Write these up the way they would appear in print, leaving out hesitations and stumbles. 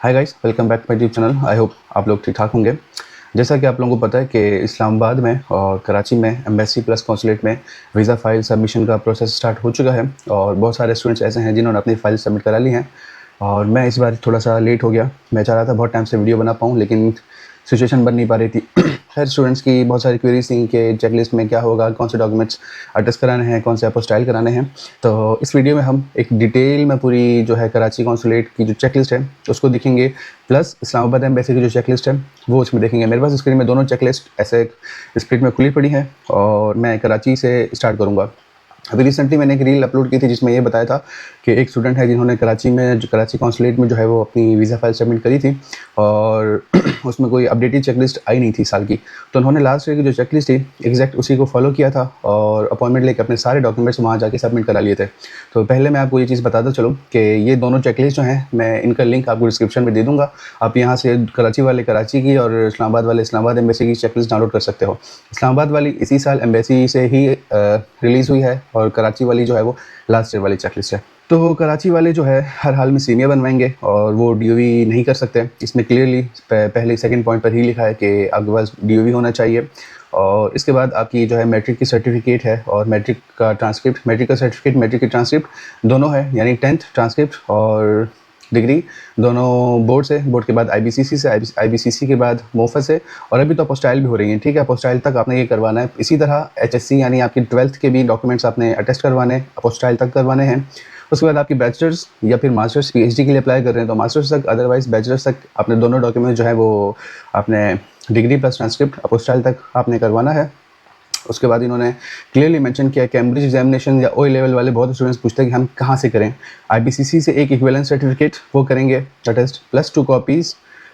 Hi guys, welcome back my YouTube channel. I hope आप लोग ठीक ठाक होंगे। जैसा कि आप लोगों को पता है कि इस्लामाबाद में और कराची में एम्बेसी प्लस कॉन्सुलेट में वीज़ा फ़ाइल सबमिशन का प्रोसेस स्टार्ट हो चुका है और बहुत सारे स्टूडेंट्स ऐसे हैं जिन्होंने अपनी फ़ाइल सबमिट करा ली हैं। और मैं इस बार थोड़ा सा लेट हो गया। मैं चाह रहा था बहुत टाइम से वीडियो बना पाऊँ, लेकिन सिचुएशन बन नहीं पा रही थी। खैर, स्टूडेंट्स की बहुत सारी क्वेरीज थी कि चेकलिस्ट में क्या होगा, कौन से डॉक्यूमेंट्स अटेस्ट कराने हैं, कौन से अपोस्टाइल कराने हैं। तो इस वीडियो में हम एक डिटेल में पूरी जो है कराची कॉन्सुलेट की जो चेकलिस्ट है उसको देखेंगे, प्लस इस्लामाबाद एम्बेसी की जो चेकलिस्ट है वो उसमें देखेंगे। मेरे पास स्क्रीन में दोनों चेकलिस्ट ऐसे स्प्लिट में खुली पड़ी हैं और मैं कराची से स्टार्ट करूँगा। अभी रिसेंटली मैंने एक रील अपलोड की थी जिसमें ये बताया था कि एक स्टूडेंट है जिन्होंने कराची कॉन्सुलेट में जो है वो अपनी वीज़ा फाइल सबमिट करी थी और उसमें कोई अपडेटेड चेकलिस्ट आई नहीं थी साल की। तो उन्होंने लास्ट ईयर की जो चेकलिस्ट थी एग्जैक्ट उसी को फॉलो किया था और अपॉइंटमेंट लेकर अपने सारे डॉक्यूमेंट्स वहाँ जाके सबमिट करा लिए थे। तो पहले मैं आपको ये चीज़ बताता चलूँ कि ये दोनों चेकलिस्ट जो हैं मैं इनका लिंक आपको डिस्क्रिप्शन में दे दूँगा। आप यहाँ से कराची वाले कराची की और इस्लामाबाद वाले इस्लामाबाद एम्बेसी की चेकलिस्ट डाउनलोड कर सकते हो। इस्लामाबाद वाली इसी साल एम्बेसी से ही रिलीज़ हुई है और कराची वाली जो है वो लास्ट ईयर वाली चेकलिस्ट है। तो कराची वाले जो है हर हाल में सीनियर बनवाएंगे और वो डीओवी नहीं कर सकते। इसमें क्लियरली पहले सेकंड पॉइंट पर ही लिखा है कि आपके पास डीओवी होना चाहिए। और इसके बाद आपकी जो है मैट्रिक की सर्टिफिकेट है और मैट्रिक का ट्रांसक्रिप्ट, मैट्रिक का सर्टिफिकेट मैट्रिक की ट्रांसक्रिप्ट दोनों है, यानी 10th ट्रांसक्रिप्ट और डिग्री दोनों बोर्ड से। बोर्ड के बाद आईबीसीसी से, आईबीसीसी के बाद मोफा से, और अभी तो अपोस्टाइल भी हो रही है। ठीक है, अपोस्टाइल तक आपने ये करवाना है। इसी तरह एचएससी यानी आपकी 12th के भी डॉक्यूमेंट्स आपने अटेस्ट करवाने हैं, अपोस्टाइल तक करवाने हैं। उसके बाद आपकी बैचलर्स या फिर मास्टर्स पीएचडी के लिए अप्लाई कर रहे हैं तो मास्टर्स तक, अदरवाइज बैचलर्स तक आपने दोनों डॉक्यूमेंट जो है वो आपने डिग्री प्लस ट्रांसक्रिप्ट अपोस्टाइल तक आपने करवाना है। उसके बाद इन्होंने क्लियरली मेंशन किया कैम्ब्रिज एग्जामिनेशन या ओ लेवल वाले बहुत स्टूडेंट्स पूछते हैं कि हम कहाँ से करें। आईबीसीसी से एक इक्विवेलेंट सर्टिफिकेट वो करेंगे attest, plus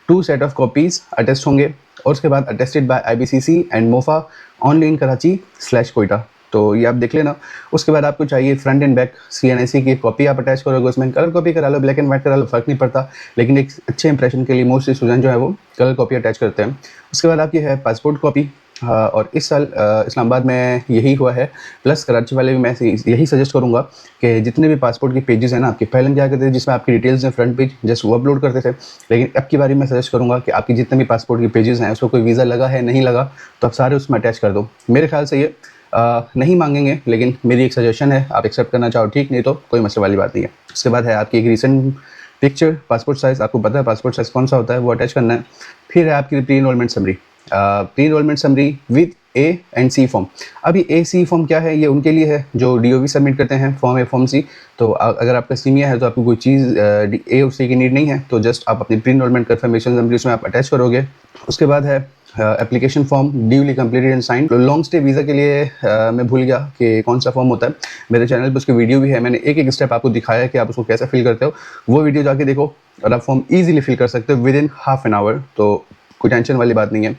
2 set of copies attest होंगे। और उसके बाद attested bye IBCC and MOFA only in कराची/कोयटा। तो ये आप देख लेना। उसके बाद आपको चाहिए फ्रंट एंड बैक सीएनआईसी की कॉपी आप अटैच करोगे। उसमें कलर कॉपी करा लो, ब्लैक एंड व्हाइट करा लो, फर्क नहीं पड़ता, लेकिन एक अच्छे इंप्रेशन के लिए मोस्टली स्टूडेंट जो है वो कलर कॉपी अटैच करते हैं। उसके बाद आपकी है पासपोर्ट कॉपी। और इस साल इस्लामाबाद में यही हुआ है, प्लस कराची वाले भी मैं यही सजेस्ट करूँगा कि जितने भी पासपोर्ट के पेजेस हैं ना आपके, पहले हम क्या करते थे जिसमें आपकी डिटेल्स हैं फ्रंट पेज जस्ट वो अपलोड करते थे, लेकिन अब की बारी मैं सजेस्ट करूँगा कि आपकी जितने भी पासपोर्ट के पेजेस हैं उसको कोई वीज़ा लगा है नहीं लगा तो आप सारे उसमें अटैच कर दो। मेरे ख्याल से ये नहीं मांगेंगे, लेकिन मेरी एक सजेशन है, आप एक्सेप्ट करना चाहो ठीक, नहीं तो कोई मसले वाली बात नहीं है। उसके बाद है आपकी एक रीसेंट पिक्चर, पासपोर्ट साइज़, आपको पता है पासपोर्ट साइज़ कौन सा होता है, वो अटैच करना है। फिर है आपकी pre enrolment summary, pre enrolment summary with A and C form. अब ये ए सी फॉर्म क्या है, ये उनके लिए है जो डीओवी सबमिट करते हैं, फॉर्म ए फॉर्म सी। तो अगर आपका सीनियर है तो आपको कोई चीज़ ए और सी की नीड नहीं है, तो जस्ट आप अपनी प्री इनरोलमेंट कन्फर्मेशन समरी उसमें आप अटैच करोगे। उसके बाद है application form duly completed and signed. Long stay visa के लिए मैं भूल गया कि कौन सा फॉर्म होता है। मेरे चैनल पर उसकी वीडियो भी है, मैंने एक एक स्टेप आपको दिखाया है कि आप उसको कैसे फिल करते हो। वो वीडियो जाके देखो और आप फॉर्म ईजिली फिल कर सकते हो with in half an hour, तो कोई टेंशन वाली बात नहीं है।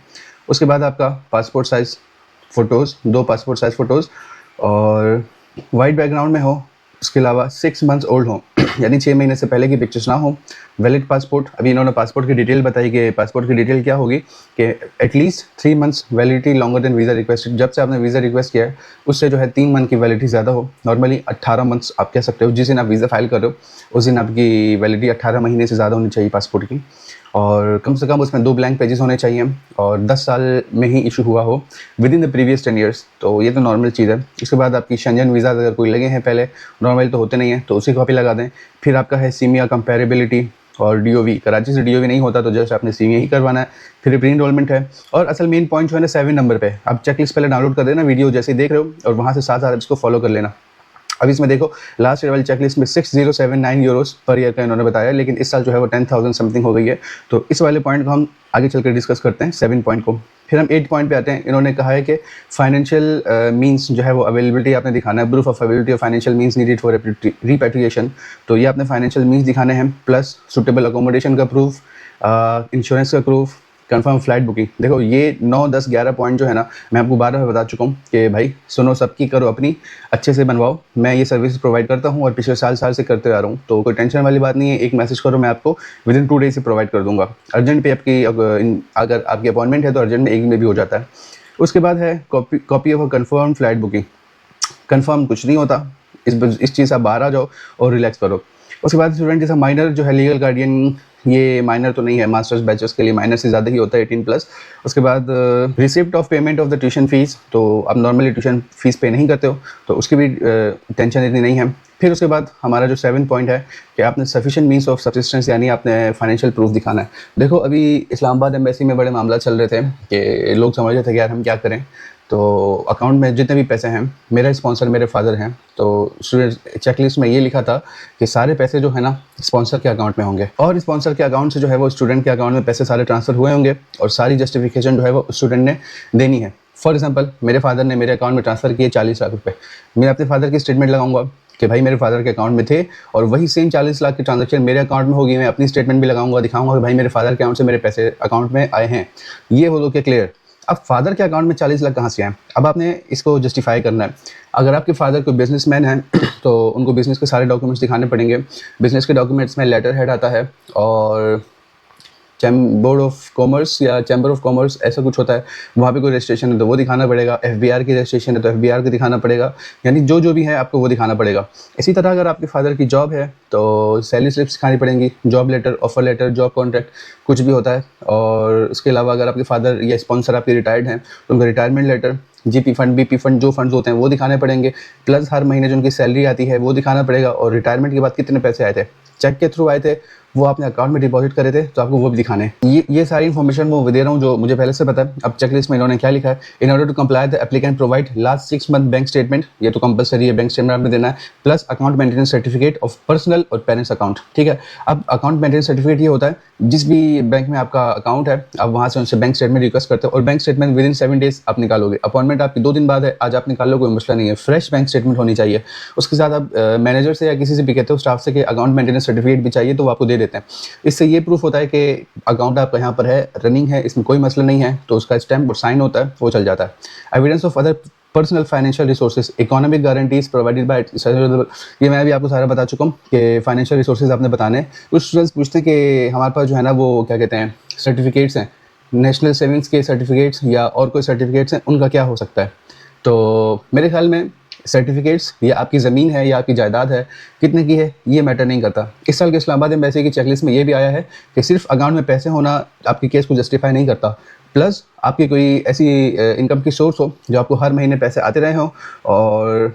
उसके बाद आपका passport size photos, 2 passport size photos और वाइट बैकग्राउंड में हो। उसके अलावा 6 मंथ्स ओल्ड हो, यानी 6 महीने से पहले की पिक्चर्स ना हो। वैलिड पासपोर्ट, अभी इन्होंने पासपोर्ट की डिटेल बताई कि पासपोर्ट की डिटेल क्या होगी कि at least 3 months validity longer than visa requested. जब से आपने वीज़ा रिक्वेस्ट किया है उससे जो है 3 मंथ की वैलिडिटी ज़्यादा हो। नॉर्मली 18 मंथ्स आप कह सकते हो, जिस दिन आप वीज़ा फाइल कर रहे हो उस दिन आपकी वैलिडिटी 18 महीने से ज़्यादा होनी चाहिए पासपोर्ट की। और कम से कम उसमें 2 ब्लैंक पेजेस होने चाहिए और 10 साल में ही इशू हुआ हो with in the previous 10 years. तो ये तो नॉर्मल चीज़ है। इसके बाद आपकी शेंजन वीज़ा अगर कोई लगे हैं पहले, नॉर्मल तो होते नहीं हैं, तो उसी कॉपी लगा दें। फिर आपका है सीमिया कंपेरेबिलिटी और डीओवी। कराची से डीओवी नहीं होता तो जस्ट आपने सीमिया ही करवाना है। फिर प्री इनरोलमेंट है और असल मेन पॉइंट जो है ना 7 नंबर पे आप चेकलिस्ट पहले डाउनलोड कर देना, वीडियो जैसे देख रहे हो, और वहाँ से साथ साथ इसको फॉलो कर लेना। अब इसमें देखो लास्ट ईयर वाली चेकलिस्ट में 6079 यूरोस पर ईयर का इन्होंने बताया, लेकिन इस साल जो है वो 10,000 समथिंग हो गई है। तो इस वाले पॉइंट को हम आगे चलकर डिस्कस करते हैं, 7 पॉइंट को। फिर हम 8 पॉइंट पे आते हैं। इन्होंने कहा है कि फाइनेंशियल मींस जो है वो अवेलेबिलिटी आपने दिखाना है, proof of availability of financial means needed for repatriation. तो ये आपने फाइनेंशियल मींस दिखाने हैं, प्लस सुटेबल अकोमोडेशन का प्रूफ, इंश्योरेंस का प्रूफ, कंफर्म फ्लाइट बुकिंग। देखो ये 9, 10, 11 पॉइंट जो है ना मैं आपको बार बार बता चुका हूँ कि भाई सुनो, सबकी करो अपनी, अच्छे से बनवाओ। मैं ये सर्विस प्रोवाइड करता हूँ और पिछले साल से करते आ रहा हूँ, तो कोई टेंशन वाली बात नहीं है। एक मैसेज करो, मैं आपको विद इन 2 डेज से प्रोवाइड कर दूंगा। अर्जेंट पे आपकी अगर आपकी अपॉइंटमेंट है तो अर्जेंट में 1 दिन में भी हो जाता है। उसके बाद है copy of confirm flight booking. Confirm कुछ नहीं होता, इस चीज़ से आप बाहर आ जाओ और रिलैक्स करो। उसके बाद स्टूडेंट जैसा माइनर जो है लीगल गार्डियन ये माइनर तो नहीं है, मास्टर्स बैचेस के लिए माइनर से ज़्यादा ही होता है 18+। उसके बाद receipt of payment of the tuition fees, तो आप नॉर्मली ट्यूशन फ़ीस पे नहीं करते हो तो उसकी भी टेंशन इतनी नहीं है। फिर उसके बाद हमारा जो 7th पॉइंट है कि आपने सफिशिएंट मीन्स ऑफ सब्सिस्टेंस यानी आपने फाइनेंशियल प्रूफ दिखाना है। देखो अभी इस्लामाबाद एम्बेसी में बड़े मामला चल रहे थे कि लोग समझ रहे थे कि यार हम क्या करें, तो अकाउंट में जितने भी पैसे हैं, मेरा स्पॉन्सर मेरे फादर हैं, तो स्टूडेंट चेकलिस्ट में ये लिखा था कि सारे पैसे जो है ना स्पॉन्सर के अकाउंट में होंगे और स्पॉन्सर के अकाउंट से जो है वो स्टूडेंट के अकाउंट में पैसे सारे ट्रांसफ़र हुए होंगे और सारी जस्टिफिकेशन जो है वो स्टूडेंट ने देनी है। फॉर एग्जांपल मेरे फादर ने मेरे अकाउंट में ट्रांसफ़र किए 40 लाख रुपए, मैं अपने फादर की स्टेटमेंट लगाऊंगा कि भाई मेरे फादर के अकाउंट में थे और वही सेम 40 लाख की ट्रांजैक्शन मेरे अकाउंट में होगी। मैं अपनी स्टेटमेंट भी लगाऊंगा, दिखाऊंगा कि भाई मेरे फादर के अकाउंट से मेरे पैसे अकाउंट में आए हैं। ये हो के क्लियर। अब फादर के अकाउंट में 40 लाख कहाँ से आए, अब आपने इसको जस्टिफाई करना है। अगर आपके फादर कोई बिजनेसमैन है तो उनको बिजनेस के सारे डॉक्यूमेंट्स दिखाने पड़ेंगे। बिजनेस के डॉक्यूमेंट्स में लेटर हेड आता है और बोर्ड ऑफ कॉमर्स या चैम्बर ऑफ कॉमर्स ऐसा कुछ होता है, वहाँ पे कोई रजिस्ट्रेशन है तो वो दिखाना पड़ेगा। एफबीआर की रजिस्ट्रेशन है तो एफबीआर को दिखाना पड़ेगा, यानी जो भी है आपको वो दिखाना पड़ेगा। इसी तरह अगर आपके फादर की जॉब है तो सैलरी स्लिप्स दिखानी पड़ेंगी, job letter, offer letter, job contract, कुछ भी होता है। और उसके अलावा अगर आपके फादर या स्पॉन्सर आपके रिटायर्ड हैं तो उनका retirement letter, GP fund, BP fund, जो फंड्स होते हैं वो दिखाने पड़ेंगे। प्लस हर महीने जो उनकी सैलरी आती है वो दिखाना पड़ेगा और रिटायरमेंट के बाद कितने पैसे आए थे, चेक के थ्रू आए थे, वो आपने अकाउंट में डिपॉजिट करे थे तो आपको वो भी दिखाने हैं। ये सारी इन्फॉर्मेशन मैं दे रहा हूँ जो मुझे पहले से पता है। अब चेकलिस्ट में इन्होंने क्या लिखा है, in order to comply the applicant provide last 6 month bank statement, ये तो कंपलसरी है, बैंक स्टेटमेंट आपने देना है, plus account maintenance certificate of personal और पेरेंट्स अकाउंट। ठीक है, अब अकाउंट मेंटेनेंस सर्टिफिकेट ये होता है जिस भी बैंक में आपका अकाउंट है आप वहाँ से उनसे बैंक स्टेटमेंट रिक्वेस्ट करते हो और bank statement with in 7 days आप निकालोगे। अपॉइंटमेंट आपकी 2 दिन बाद है, आज आप निकाल लो, कोई मसला नहीं है। फ्रेश बैंक स्टेटमेंट होनी चाहिए। उसके साथ आप मैनेजर से या किसी से भी कहते हो स्टाफ से कि अकाउंट मेंटेनेंस सर्टिफिकेट भी चाहिए तो वो आपको दे देते हैं। इससे ये प्रूफ होता है कि अकाउंट आपका यहाँ पर है, रनिंग है, इसमें कोई मसला नहीं है, तो उसका स्टैम्प और साइन होता है, वो चल जाता है। Evidence of other personal financial resources, economic guarantees provided by, ये मैं भी आपको सारा बता चुका हूँ कि फाइनेंशियल रिसोर्सेज आपने बताने। कुछ स्टूडेंट्स पूछते हैं कि हमारे पास जो है ना वो क्या कहते हैं सर्टिफिकेट्स हैं, नेशनल सेविंग्स के सर्टिफिकेट्स या और कोई सर्टिफिकेट्स हैं, उनका क्या हो सकता है। तो मेरे ख्याल में सर्टिफिकेट्स या आपकी ज़मीन है या आपकी जायदाद है, कितने की है, ये मैटर नहीं करता। इस साल के इस्लामाबाद एम्बेसी की चेकलिस्ट में ये भी आया है कि सिर्फ अकाउंट में पैसे होना आपके केस को जस्टिफाई नहीं करता, प्लस आपकी कोई ऐसी इनकम की सोर्स हो जो आपको हर महीने पैसे आते रहे हों और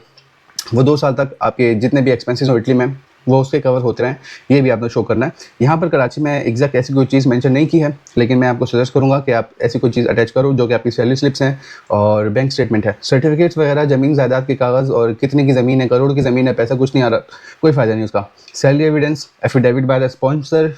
वो 2 साल तक आपके जितने भी एक्सपेंसेस हो इटली में वो उसके कवर होते रहें, ये भी आपने शो करना है। यहाँ पर कराची में एग्जैक्ट ऐसी कोई चीज़ मेंशन नहीं की है, लेकिन मैं आपको सजेस्ट करूँगा कि आप ऐसी कोई चीज़ अटैच करो जो कि आपकी सैलरी स्लिप्स हैं और बैंक स्टेटमेंट है। सर्टिफिकेट्स वगैरह, ज़मीन जायदाद के कागज़ और कितने की ज़मीन है, करोड़ की ज़मीन है, पैसा कुछ नहीं आ रहा, कोई फ़ायदा नहीं उसका। Salary evidence, affidavit by the sponsor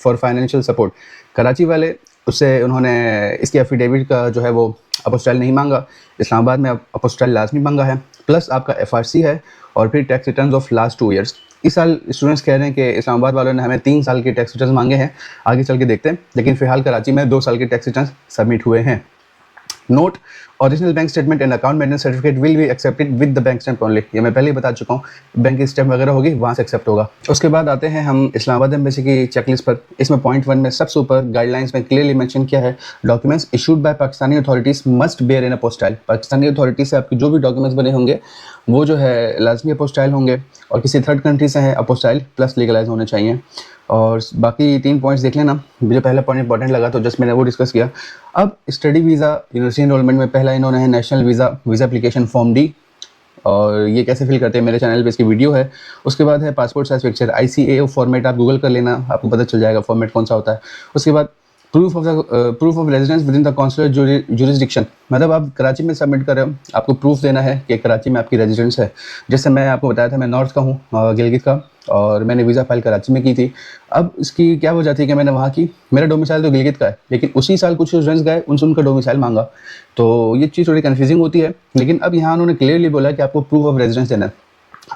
for financial support, Karachi वाले उससे उन्होंने इसकी एफिडेविट का जो है वो अपोस्टाइल नहीं मांगा, इस्लामाबाद में अपोस्टाइल लाजमी मांगा है, प्लस आपका एफआरसी है और फिर tax returns of last 2 years. इस साल स्टूडेंट्स कह रहे हैं कि इस्लामाबाद वालों ने हमें 3 साल के टैक्स रिटर्न्स मांगे हैं, आगे चल के देखते हैं, लेकिन फिलहाल कराची में 2 साल के टैक्स रिटर्न्स सबमिट हुए हैं। Note, original bank statement and account maintenance certificate will be accepted with the bank stamp only, ये मैं पहले ही बता चुका हूँ, बैंक की स्टैम्प वगैरह होगी वहाँ से एक्सेप्ट होगा। उसके बाद आते हैं हम इस्लामाबाद एम्बेसी की चेकलिस्ट पर। इसमें पॉइंट 1 में सबसे ऊपर गाइडलाइंस में क्लियरली मेंशन किया है, documents issued by Pakistani authorities must bear in apostille. Pakistani authority से आपके जो भी डॉक्यूमेंट्स बने होंगे वो जो है लाजमी अपोस्टाइल होंगे और किसी थर्ड कंट्री से हैं अपोस्टाइल प्लस लीगलाइज होने चाहिए। और बाकी 3 पॉइंट्स देख लेना, मुझे पहला पॉइंट इंपॉर्टेंट लगा तो जस्ट मैंने वो डिस्कस किया। अब स्टडी वीज़ा, यूनिवर्सिटी एनरोलमेंट में पहला इन्होंने है national visa application form D, और ये कैसे फिल करते हैं मेरे चैनल पे इसकी वीडियो है। उसके बाद है passport size picture, ICAO format, आप गूगल कर लेना आपको पता चल जाएगा फॉर्मेट कौन सा होता है। उसके बाद proof of residence with in the consular jurisdiction, मतलब आप कराची में सबमिट कर रहे हो, आपको प्रूफ देना है कि कराची में आपकी रेजिडेंस है। जैसे मैं आपको बताया था मैं नॉर्थ का हूँ, गिलगित का, और मैंने वीज़ा फाइल कराची में की थी। अब इसकी क्या वजह थी कि मैंने वहाँ की, मेरा डोमिसाइल तो गिलगित का है, लेकिन उसी साल कुछ स्टूडेंट्स गए उनसे उनका डोमिसाइल मांगा, तो ये चीज़ थोड़ी कन्फ्यूजिंग होती है। लेकिन अब यहाँ उन्होंने क्लियरली बोला कि आपको प्रूफ ऑफ रेजिडेंस देना है।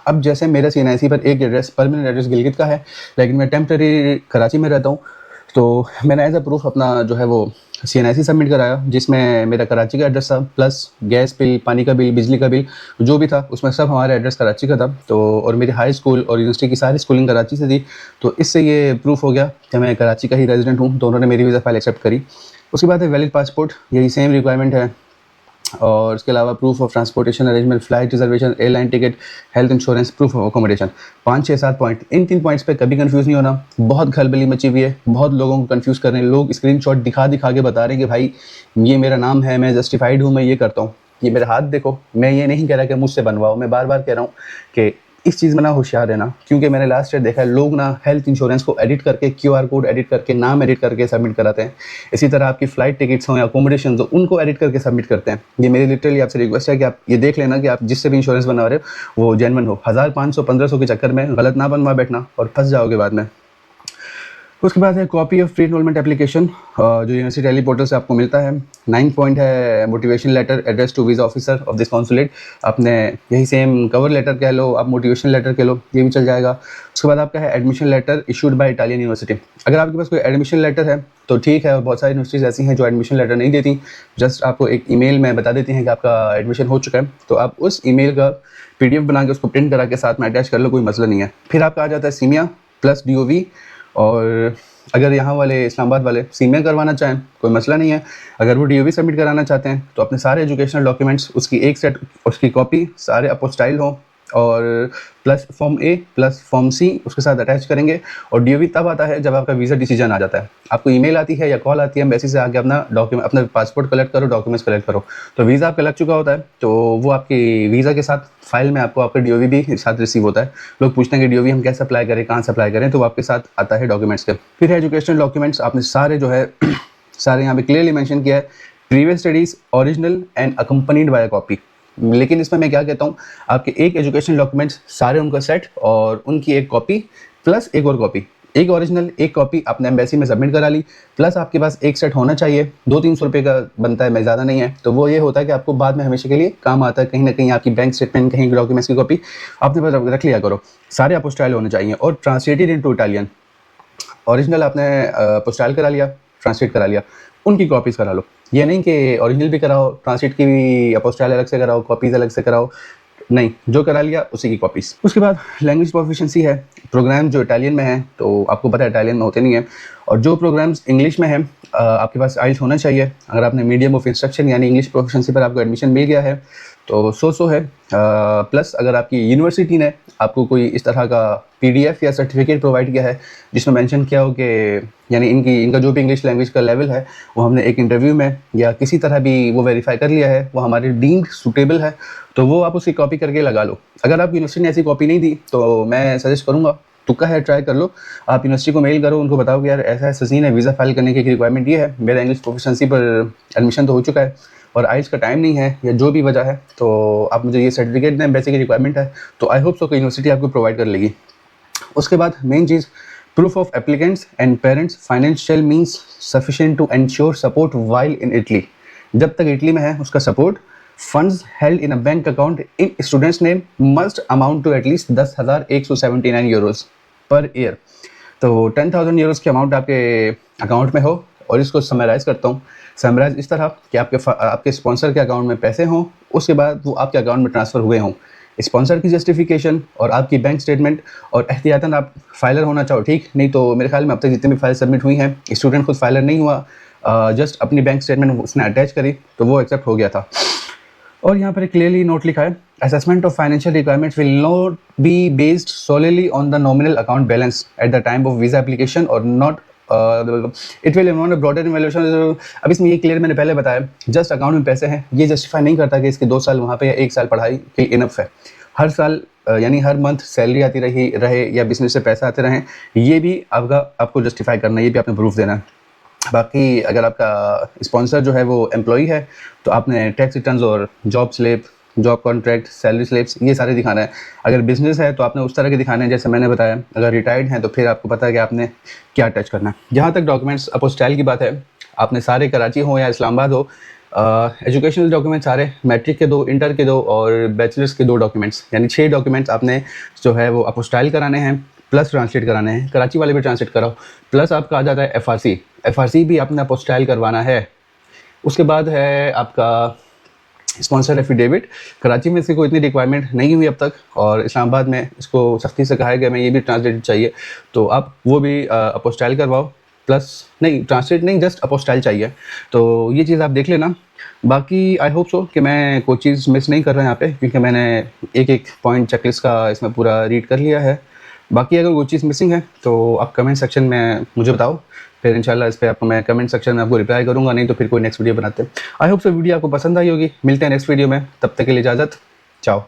अब जैसे मेरा CNIC पर एक एड्रेस, परमानेंट एड्रेस गिलगित का है, लेकिन मैं टेम्प्रेरी कराची में रहता हूँ, तो मैंने एज अ प्रूफ अपना जो है वो CNIC सबमिट कराया, जिसमें मेरा कराची का एड्रेस था, प्लस गैस बिल, पानी का बिल, बिजली का बिल जो भी था उसमें सब हमारा एड्रेस कराची का था। तो और मेरी हाई स्कूल और यूनिवर्सिटी की सारी स्कूलिंग कराची से थी, तो इससे ये प्रूफ हो गया कि मैं कराची का ही रेजिडेंट हूँ, तो उन्होंने मेरी वीज़ा फाइल एक्सेप्ट करी। उसके बाद है वैलिड पासपोर्ट, यही सेम रिक्वायरमेंट है। और उसके अलावा proof of transportation arrangement, flight reservation, airline ticket, health insurance, proof of accommodation. 5, 6, 7 point. In 3 points पे कभी कंफ्यूज नहीं होना। बहुत खलबली मची हुई है, बहुत लोगों को कंफ्यूज कर रहे हैं। लोग स्क्रीनशॉट दिखा दिखा के बता रहे हैं कि भाई ये मेरा नाम है, मैं जस्टिफाइड हूँ, मैं ये करता हूँ। ये मेरा हाथ देखो। मैं ये नहीं कह रहा कि मुझसे बनवाओ, मैं बार बार कह रहा हूँ कि इस चीज़ में ना होशियार रहना, क्योंकि मैंने लास्ट ईयर देखा है लोग ना हेल्थ इंश्योरेंस को एडिट करके, QR कोड एडिट करके, नाम एडिट करके सबमिट कराते हैं। इसी तरह आपकी फ़्लाइट टिकट्स हों या अकोमोडेशन हो, उनको एडिट करके सबमिट करते हैं। ये मेरी लिटरली आपसे रिक्वेस्ट है कि आप ये देख लेना कि आप जिससे भी इंश्योरेंस बनवा रहे हो वो जेन्युइन हो। 1000, 500, 1500 के चक्कर में गलत ना बनवा बैठना और फंस जाओगे बाद में। उसके बाद है copy of pre enrolment application, जो यूनिवर्सिटी टेली पोर्टल से आपको मिलता है। 9 पॉइंट है motivation letter address to visa officer of this consulate. आपने यही सेम कवर लेटर कह लो, आप मोटिवेशन लेटर कह लो, ये भी चल जाएगा। उसके बाद आपका है admission letter issued by Italian university. अगर आपके पास कोई एडमिशन लेटर है तो ठीक है, और बहुत सारी यूनिवर्सिटीज़ ऐसी हैं जो एडमिशन लेटर नहीं देती, जस्ट आपको एक ईमेल में बता देती हैं कि आपका एडमिशन हो चुका है, तो आप उस ईमेल का PDF बना के उसको प्रिंट करा के साथ में अटैच कर लो, कोई मसला नहीं है। फिर आपका आ जाता है सीमिया प्लस DOV, और अगर यहाँ वाले इस्लामाबाद वाले सीमिया करवाना चाहें कोई मसला नहीं है। अगर वो DOV सबमिट कराना चाहते हैं तो अपने सारे एजुकेशनल डॉक्यूमेंट्स, उसकी एक सेट, उसकी कॉपी, सारे अपोस्टाइल हों, और plus form A plus form C उसके साथ अटैच करेंगे। और DOV तब आता है जब आपका वीज़ा डिसीजन आ जाता है। आपको ईमेल आती है या कॉल आती है एम्बेसी से, आके अपना डॉक्यूमेंट, अपना पासपोर्ट कलेक्ट करो, डॉक्यूमेंट्स कलेक्ट करो। तो वीज़ा आपका लग चुका होता है, तो वो आपकी वीज़ा के साथ फाइल में आपको आपका DOV भी साथ रिसीव होता है। लोग पूछते हैं कि DOV हम कैसे अप्लाई करें, कहाँ से अप्लाई करें, तो वो आपके साथ आता है डॉक्यूमेंट्स के। फिर है एजुकेशनल डॉक्यूमेंट्स। आपने सारे जो है सारे यहाँ पे क्लियरली मेंशन किया है, previous studies original and accompanied by copy. लेकिन इसमें मैं क्या कहता हूँ, आपके एक एजुकेशन डॉक्यूमेंट्स सारे उनका सेट और उनकी एक कॉपी प्लस एक और कॉपी, एक ओरिजिनल एक कॉपी आपने एम्बेसी में सबमिट करा ली, प्लस आपके पास एक सेट होना चाहिए। 200-300 रुपये का बनता है, मैं ज़्यादा नहीं है। तो वो ये होता है कि आपको बाद में हमेशा के लिए काम आता है। कहीं ना कहीं आपकी बैंक स्टेटमेंट, कहीं डॉक्यूमेंट्स की कॉपी आपने पास रख लिया करो। सारे अपोस्टाइल होने चाहिए और ट्रांसलेटेड इनटू इटालियन। ओरिजिनल आपने अपोस्टाइल करा लिया, ट्रांसलेट करा लिया, उनकी कॉपीज़ करा लो। ये नहीं कि ओरिजिनल भी कराओ, ट्रांसलेट की भी अपोस्टाइल अलग से कराओ, कॉपीज़ अलग से कराओ, नहीं, जो करा लिया उसी की कॉपीज़। उसके बाद लैंग्वेज प्रोफिशिएंसी है। प्रोग्राम जो इटालियन में है, तो आपको पता है इटालियन में होते नहीं है, और जो प्रोग्राम्स इंग्लिश में हैं आपके पास आइल्स होना चाहिए। अगर आपने मीडियम ऑफ इंस्ट्रक्शन यानी इंग्लिश प्रोफिशिएंसी पर आपको एडमिशन मिल गया है तो सो है। प्लस अगर आपकी यूनिवर्सिटी ने आपको कोई इस तरह का PDF या सर्टिफिकेट प्रोवाइड किया है जिसमें मेंशन किया हो कि यानी इनका जो भी इंग्लिश लैंग्वेज का लेवल है वो हमने एक इंटरव्यू में या किसी तरह भी वो वेरीफाई कर लिया है, वो हमारे डीम्ड सूटेबल है, तो वो आप उसकी कॉपी करके लगा लो। अगर आप यूनिवर्सिटी ने ऐसी कॉपी नहीं दी तो मैं सजेस्ट करूँगा, तुक्का है, ट्राई कर लो। आप यूनिवर्सिटी को मेल करो, उनको बताओ कि यार ऐसा ऐसा सीन है, वीज़ा फाइल करने की रिक्वायरमेंट ये है, मेरा इंग्लिश प्रोफिशिएंसी पर एडमिशन तो हो चुका है और आइल्स का टाइम नहीं है या जो भी वजह है, तो आप मुझे ये सर्टिफिकेट दें, बेसिक रिक्वायरमेंट है। तो आई होप सो कि यूनिवर्सिटी आपको प्रोवाइड कर लेगी। उसके बाद मेन चीज़, proof of applicants and parents financial means sufficient to ensure support while in Italy. जब तक इटली में है उसका support, funds held in a bank account in students name must amount to at least 10,179 euros per year. तो 10,000 euros की amount आपके account में हो। और इसको समराइज़ करता हूँ, समराइज़ इस तरह कि आपके स्पॉन्सर के अकाउंट में पैसे हों, उसके बाद वो आपके अकाउंट में ट्रांसफ़र हुए हों। स्पॉन्सर की जस्टिफिकेशन और आपकी बैंक स्टेटमेंट, और एहतियातन आप फाइलर होना चाहो ठीक, नहीं तो मेरे ख्याल में अब तक जितनी भी फाइल सबमिट हुई हैं, स्टूडेंट खुद फाइलर नहीं हुआ, जस्ट अपनी बैंक स्टेटमेंट उसने अटैच करी तो वो एक्सेप्ट हो गया था। और यहाँ पर क्लियरली नोट लिखा है, assessment of financial requirements will not be based solely on the nominal account balance at the time of visa application और not it will involve broader evaluation. अब इसमें ये क्लियर मैंने पहले बताया, जस्ट अकाउंट में पैसे हैं ये जस्टिफाई नहीं करता कि इसके 2 साल वहाँ पे या 1 साल पढ़ाई के इनफ है। हर साल यानी हर मंथ सैलरी आती रहे या बिजनेस से पैसा आते रहें, ये भी आपको जस्टिफाई करना है, ये भी आपने प्रूफ देना है। बाकी अगर आपका स्पॉन्सर जो है वो एम्प्लॉई है तो आपने टैक्स रिटर्न्स और job slip, job contract, salary slips ये सारे दिखाना है। अगर बिजनेस है तो आपने उस तरह के दिखाने हैं जैसे मैंने बताया। अगर रिटायर्ड हैं तो फिर आपको पता है कि आपने क्या अटैच करना है। जहाँ तक डॉक्यूमेंट्स अपोस्टाइल की बात है, आपने सारे कराची हो या इस्लामाबाद हो, एजुकेशनल डॉक्यूमेंट सारे, मैट्रिक के 2, इंटर के 2 और बैचलर्स के 2 डॉक्यूमेंट्स, यानी 6 डॉक्यूमेंट्स आपने जो है वो अपोस्टाइल कराने हैं प्लस ट्रांसलेट कराने हैं। कराची वाले भी ट्रांसलेट कराओ, प्लस आपका आ जाता है FRC भी आपने अपोस्टाइल करवाना है। उसके बाद है आपका स्पॉन्सर एफिडेविट। कराची में इसकी कोई इतनी रिक्वायरमेंट नहीं हुई अब तक, और इस्लामाबाद में इसको सख्ती से कहा गया मैं ये भी ट्रांसलेटेड चाहिए, तो आप वो भी अपोस्टाइल करवाओ। प्लस नहीं, ट्रांसलेट नहीं, जस्ट अपोस्टाइल चाहिए। तो ये चीज़ आप देख लेना। बाकी आई होप सो कि मैं कोई चीज़ मिस नहीं कर रहा यहाँ पे, क्योंकि मैंने एक-एक पॉइंट चेकलिस्ट का इसमें पूरा रीड कर लिया है। बाकी अगर कोई चीज़ मिसिंग है तो आप कमेंट सेक्शन में मुझे बताओ, फिर इंशाल्लाह इस पे आपको मैं कमेंट सेक्शन में आपको रिप्लाई करूँगा, नहीं तो फिर कोई नेक्स्ट वीडियो बनाते हैं। आई होप सो वीडियो आपको पसंद आई होगी। मिलते हैं नेक्स्ट वीडियो में, तब तक के लिए इजाज़त। चाओ।